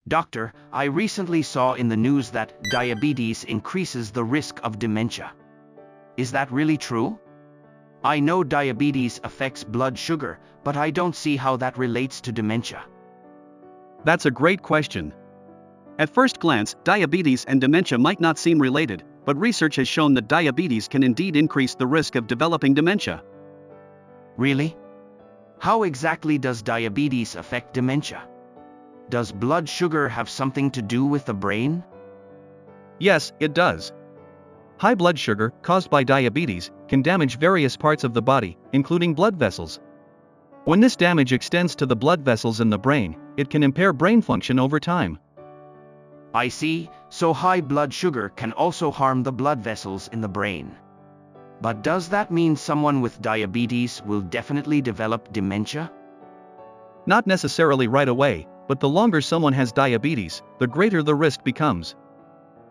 Doctor, I recently saw in the news that diabetes increases the risk of dementia. Is that really true? I know diabetes affects blood sugar, but I don't see how that relates to dementia. That's a great question. At first glance, diabetes and dementia might not seem related, but research has shown that diabetes can indeed increase the risk of developing dementia. Really? How exactly does diabetes affect dementia? Does blood sugar have something to do with the brain? Yes, it does. High blood sugar, caused by diabetes, can damage various parts of the body, including blood vessels. When this damage extends to the blood vessels in the brain, it can impair brain function over time. I see, so high blood sugar can also harm the blood vessels in the brain. But does that mean someone with diabetes will definitely develop dementia? Not necessarily right away, but the longer someone has diabetes, the greater the risk becomes.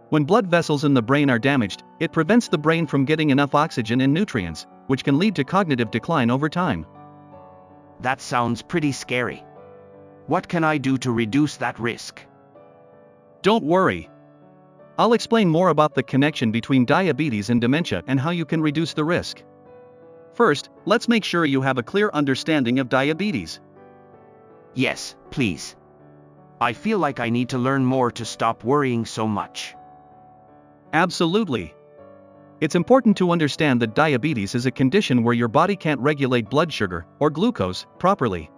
When blood vessels in the brain are damaged, it prevents the brain from getting enough oxygen and nutrients, which can lead to cognitive decline over time. That sounds pretty scary. What can I do to reduce that risk? Don't worry. I'll explain more about the connection between diabetes and dementia and how you can reduce the risk. First, let's make sure you have a clear understanding of diabetes. Yes, please. I feel like I need to learn more to stop worrying so much. Absolutely. It's important to understand that diabetes is a condition where your body can't regulate blood sugar, or glucose, properly.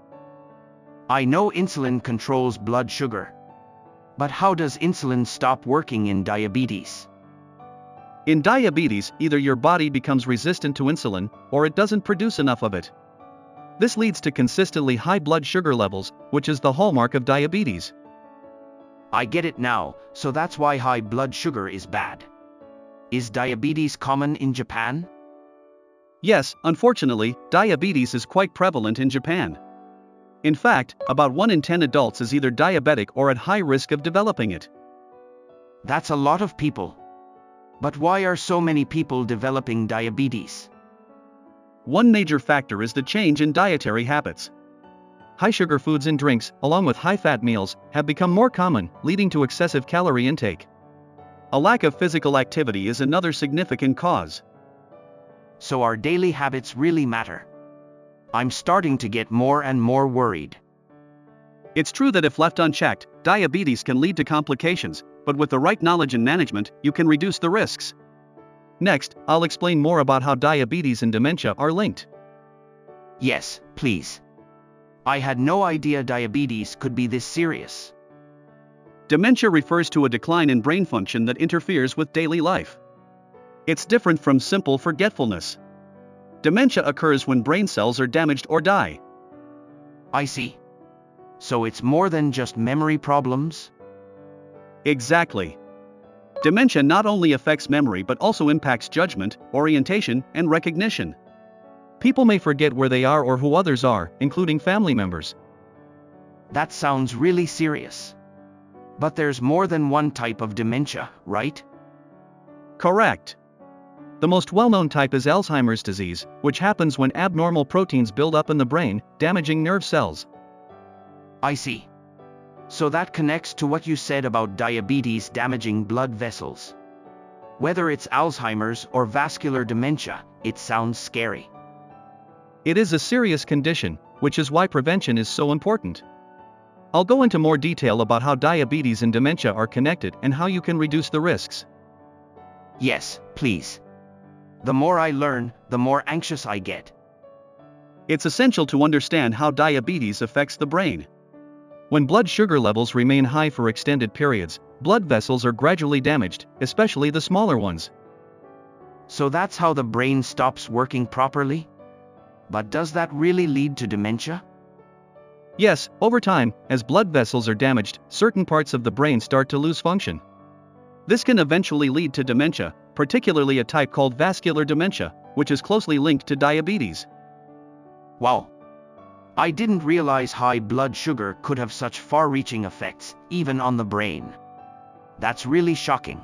I know insulin controls blood sugar. But how does insulin stop working in diabetes? In diabetes, either your body becomes resistant to insulin, or it doesn't produce enough of it. This leads to consistently high blood sugar levels, which is the hallmark of diabetes. I get it now, so that's why high blood sugar is bad. Is diabetes common in Japan? Yes, unfortunately, diabetes is quite prevalent in Japan. In fact, about 1 in 10 adults is either diabetic or at high risk of developing it. That's a lot of people. But why are so many people developing diabetes? One major factor is the change in dietary habits. High sugar foods and drinks, along with high fat meals, have become more common, leading to excessive calorie intake. A lack of physical activity is another significant cause. So our daily habits really matter. I'm starting to get more and more worried. It's true that if left unchecked, diabetes can lead to complications, but with the right knowledge and management, you can reduce the risks. Next, I'll explain more about how diabetes and dementia are linked. Yes, please. I had no idea diabetes could be this serious. Dementia refers to a decline in brain function that interferes with daily life. It's different from simple forgetfulness. Dementia occurs when brain cells are damaged or die. I see. So it's more than just memory problems? Exactly. Dementia not only affects memory but also impacts judgment, orientation, and recognition. People may forget where they are or who others are, including family members. That sounds really serious. But there's more than one type of dementia, right? Correct. The most well-known type is Alzheimer's disease, which happens when abnormal proteins build up in the brain, damaging nerve cells. I see. So that connects to what you said about diabetes damaging blood vessels. Whether it's Alzheimer's or vascular dementia, it sounds scary. It is a serious condition, which is why prevention is so important. I'll go into more detail about how diabetes and dementia are connected and how you can reduce the risks. Yes, please. The more I learn, the more anxious I get. It's essential to understand how diabetes affects the brain. When blood sugar levels remain high for extended periods, blood vessels are gradually damaged, especially the smaller ones. So that's how the brain stops working properly? But does that really lead to dementia? Yes, over time, as blood vessels are damaged, certain parts of the brain start to lose function. This can eventually lead to dementia, particularly a type called vascular dementia, which is closely linked to diabetes. Wow. I didn't realize high blood sugar could have such far-reaching effects, even on the brain. That's really shocking.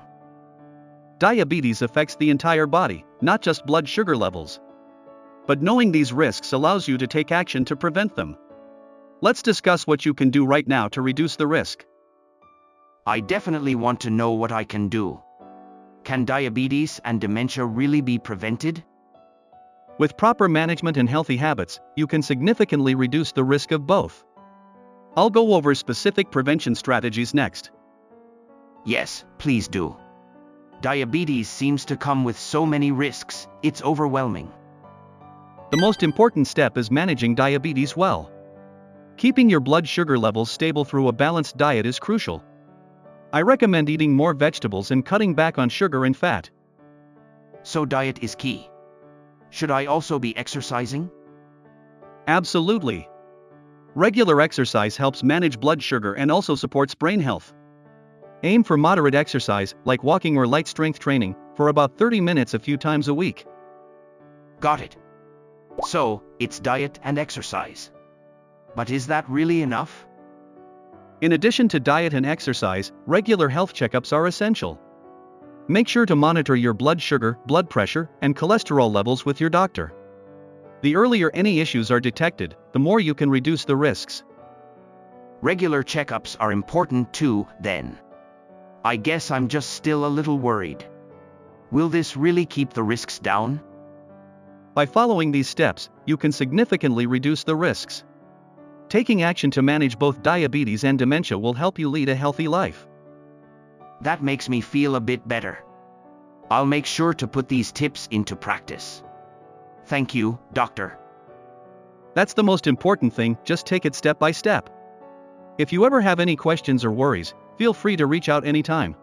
Diabetes affects the entire body, not just blood sugar levels. But knowing these risks allows you to take action to prevent them. Let's discuss what you can do right now to reduce the risk. I definitely want to know what I can do. Can diabetes and dementia really be prevented? With proper management and healthy habits, you can significantly reduce the risk of both. I'll go over specific prevention strategies next. Yes, please do. Diabetes seems to come with so many risks, it's overwhelming. The most important step is managing diabetes well. Keeping your blood sugar levels stable through a balanced diet is crucial. I recommend eating more vegetables and cutting back on sugar and fat. So diet is key. Should I also be exercising? Absolutely. Regular exercise helps manage blood sugar and also supports brain health. Aim for moderate exercise, like walking or light strength training, for about 30 minutes a few times a week. Got it. So, it's diet and exercise. But is that really enough? In addition to diet and exercise, regular health checkups are essential. Make sure to monitor your blood sugar, blood pressure, and cholesterol levels with your doctor. The earlier any issues are detected, the more you can reduce the risks. Regular checkups are important too, then. I guess I'm just still a little worried. Will this really keep the risks down? By following these steps, you can significantly reduce the risks. Taking action to manage both diabetes and dementia will help you lead a healthy life. That makes me feel a bit better. I'll make sure to put these tips into practice. Thank you, doctor. That's the most important thing, just take it step by step. If you ever have any questions or worries, feel free to reach out anytime.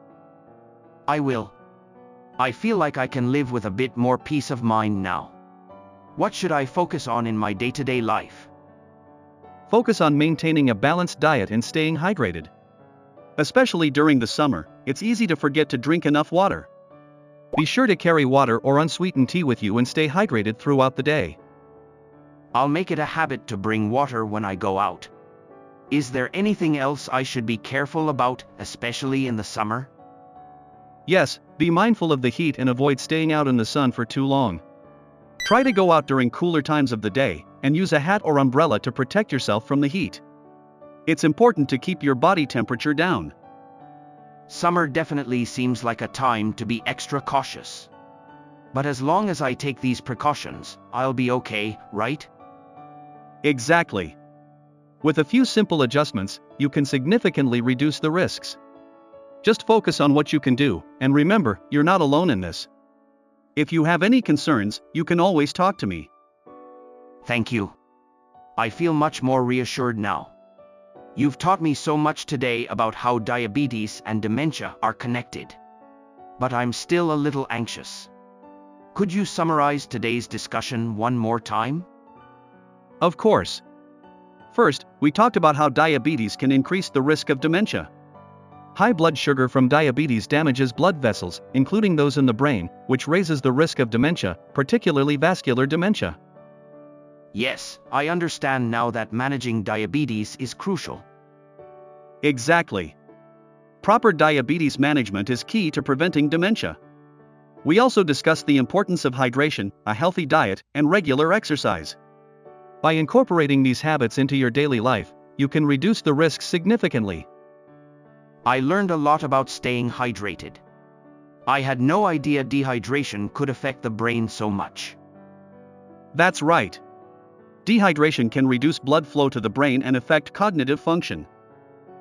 I will. I feel like I can live with a bit more peace of mind now. What should I focus on in my day-to-day life? Focus on maintaining a balanced diet and staying hydrated. Especially during the summer, it's easy to forget to drink enough water. Be sure to carry water or unsweetened tea with you and stay hydrated throughout the day. I'll make it a habit to bring water when I go out. Is there anything else I should be careful about, especially in the summer? Yes, be mindful of the heat and avoid staying out in the sun for too long. Try to go out during cooler times of the day, and use a hat or umbrella to protect yourself from the heat. It's important to keep your body temperature down. Summer definitely seems like a time to be extra cautious. But as long as I take these precautions, I'll be okay, right? Exactly. With a few simple adjustments, you can significantly reduce the risks. Just focus on what you can do, and remember, you're not alone in this. If you have any concerns, you can always talk to me. Thank you. I feel much more reassured now. You've taught me so much today about how diabetes and dementia are connected. But I'm still a little anxious. Could you summarize today's discussion one more time? Of course. First, we talked about how diabetes can increase the risk of dementia. High blood sugar from diabetes damages blood vessels, including those in the brain, which raises the risk of dementia, particularly vascular dementia. Yes, I understand now that managing diabetes is crucial. Exactly. Proper diabetes management is key to preventing dementia. We also discussed the importance of hydration, a healthy diet, and regular exercise. By incorporating these habits into your daily life, you can reduce the risks significantly. I learned a lot about staying hydrated. I had no idea dehydration could affect the brain so much. That's right. Dehydration can reduce blood flow to the brain and affect cognitive function.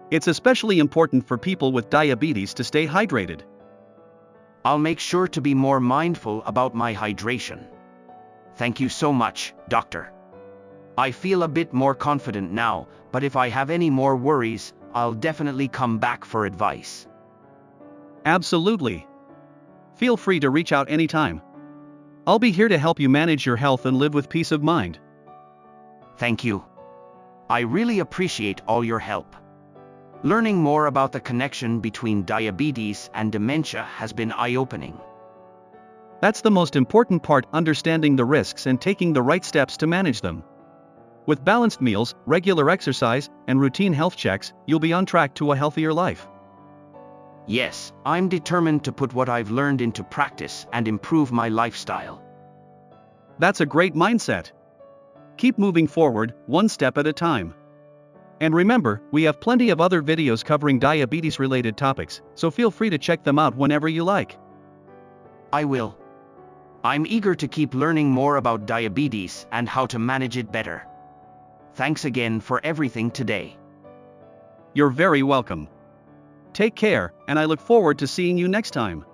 It's especially important for people with diabetes to stay hydrated. I'll make sure to be more mindful about my hydration. Thank you so much, doctor. I feel a bit more confident now, but if I have any more worries, I'll definitely come back for advice. Absolutely. Feel free to reach out anytime. I'll be here to help you manage your health and live with peace of mind. Thank you. I really appreciate all your help. Learning more about the connection between diabetes and dementia has been eye-opening. That's the most important part, understanding the risks and taking the right steps to manage them. With balanced meals, regular exercise, and routine health checks, you'll be on track to a healthier life. Yes, I'm determined to put what I've learned into practice and improve my lifestyle. That's a great mindset. Keep moving forward, one step at a time. And remember, we have plenty of other videos covering diabetes-related topics, so feel free to check them out whenever you like. I will. I'm eager to keep learning more about diabetes and how to manage it better. Thanks again for everything today. You're very welcome. Take care, and I look forward to seeing you next time.